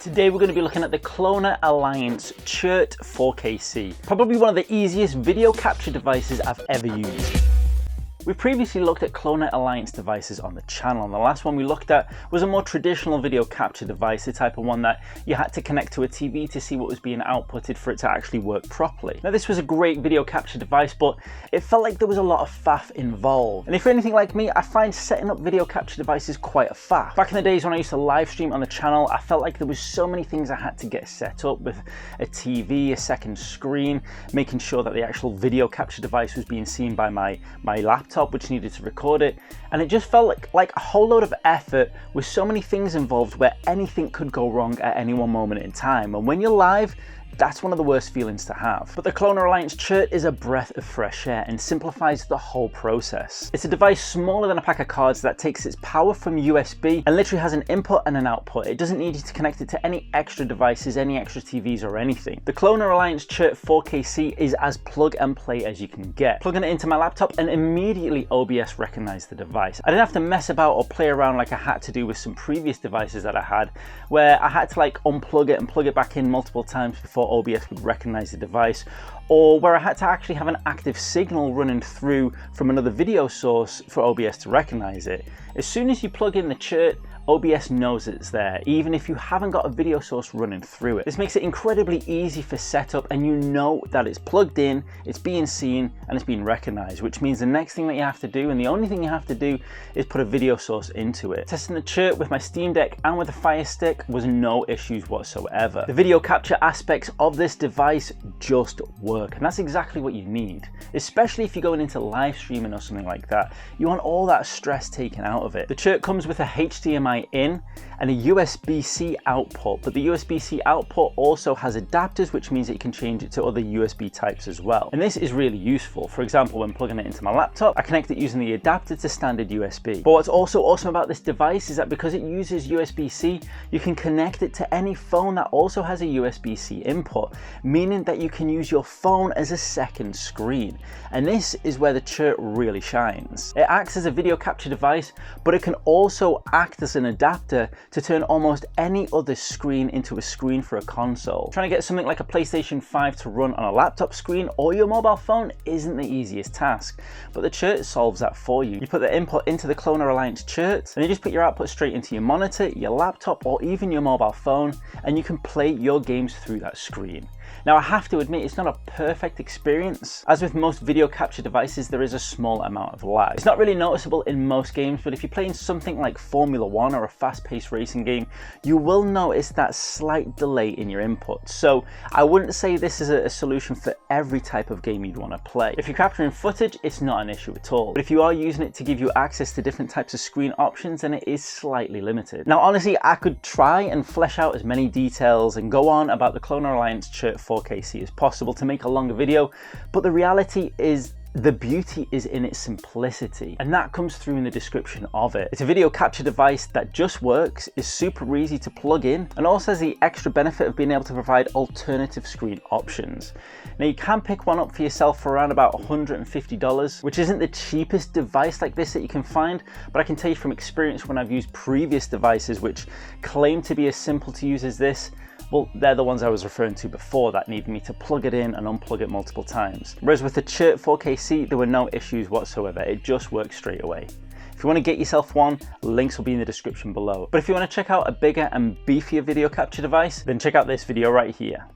Today we're going to be looking at the Cloner Alliance Chert 4KC, probably one of the easiest video capture devices I've ever used. We've previously looked at Cloner Alliance devices on the channel, and the last one we looked at was a more traditional video capture device, the type of one that you had to connect to a TV to see what was being outputted for it to actually work properly. Now this was a great video capture device, but it felt like there was a lot of faff involved. And if you're anything like me, I find setting up video capture devices quite a faff. Back in the days when I used to live stream on the channel, I felt like there was so many things I had to get set up with a TV, a second screen, making sure that the actual video capture device was being seen by my laptop, which needed to record it, and it just felt like a whole load of effort with so many things involved where anything could go wrong at any one moment in time. And when you're live, that's one of the worst feelings to have. But the Cloner Alliance Chert is a breath of fresh air and simplifies the whole process. It's a device smaller than a pack of cards that takes its power from USB and literally has an input and an output. It doesn't need you to connect it to any extra devices, any extra TVs or anything. The Cloner Alliance Chert 4KC is as plug and play as you can get. Plugging it into my laptop and immediately OBS recognized the device. I didn't have to mess about or play around like I had to do with some previous devices that I had, where I had to like unplug it and plug it back in multiple times before OBS would recognize the device, or where I had to actually have an active signal running through from another video source for OBS to recognize it. As soon as you plug in the Chert, OBS knows it's there, even if you haven't got a video source running through it. This makes it incredibly easy for setup, and you know that it's plugged in, it's being seen, and it's being recognized, which means the next thing that you have to do, and the only thing you have to do, is put a video source into it. Testing the Chert with my Steam Deck and with the Fire Stick was no issues whatsoever. The video capture aspects of this device just work, and that's exactly what you need, especially if you're going into live streaming or something like that. You want all that stress taken out of it. The Chert comes with a HDMI in and a USB-C output, but the USB-C output also has adapters, which means that you can change it to other USB types as well. And this is really useful. For example, when plugging it into my laptop, I connect it using the adapter to standard USB. But what's also awesome about this device is that because it uses USB-C, you can connect it to any phone that also has a USB-C input, meaning that you can use your phone as a second screen. And this is where the Chert really shines. It acts as a video capture device, but it can also act as an adapter to turn almost any other screen into a screen for a console. Trying to get something like a PlayStation 5 to run on a laptop screen or your mobile phone isn't the easiest task, but the Chert solves that for you. You put the input into the Cloner Alliance Chert, and you just put your output straight into your monitor, your laptop, or even your mobile phone, and you can play your games through that screen. Now I have to admit, it's not a perfect experience. As with most video capture devices, there is a small amount of lag. It's not really noticeable in most games, but if you're playing something like Formula 1 or a fast-paced racing game, you will notice that slight delay in your input. So I wouldn't say this is a solution for every type of game you'd want to play. If you're capturing footage, it's not an issue at all. But if you are using it to give you access to different types of screen options, then it is slightly limited. Now honestly, I could try and flesh out as many details and go on about the Cloner Alliance Chert 4KC as possible to make a longer video, but the reality is the beauty is in its simplicity, and that comes through in the description of it. It's a video capture device that just works, is super easy to plug in, and also has the extra benefit of being able to provide alternative screen options. Now you can pick one up for yourself for around about $150, which isn't the cheapest device like this that you can find, but I can tell you from experience when I've used previous devices which claim to be as simple to use as this, well, they're the ones I was referring to before that needed me to plug it in and unplug it multiple times. Whereas with the Chert 4KC, there were no issues whatsoever. It just worked straight away. If you want to get yourself one, links will be in the description below. But if you want to check out a bigger and beefier video capture device, then check out this video right here.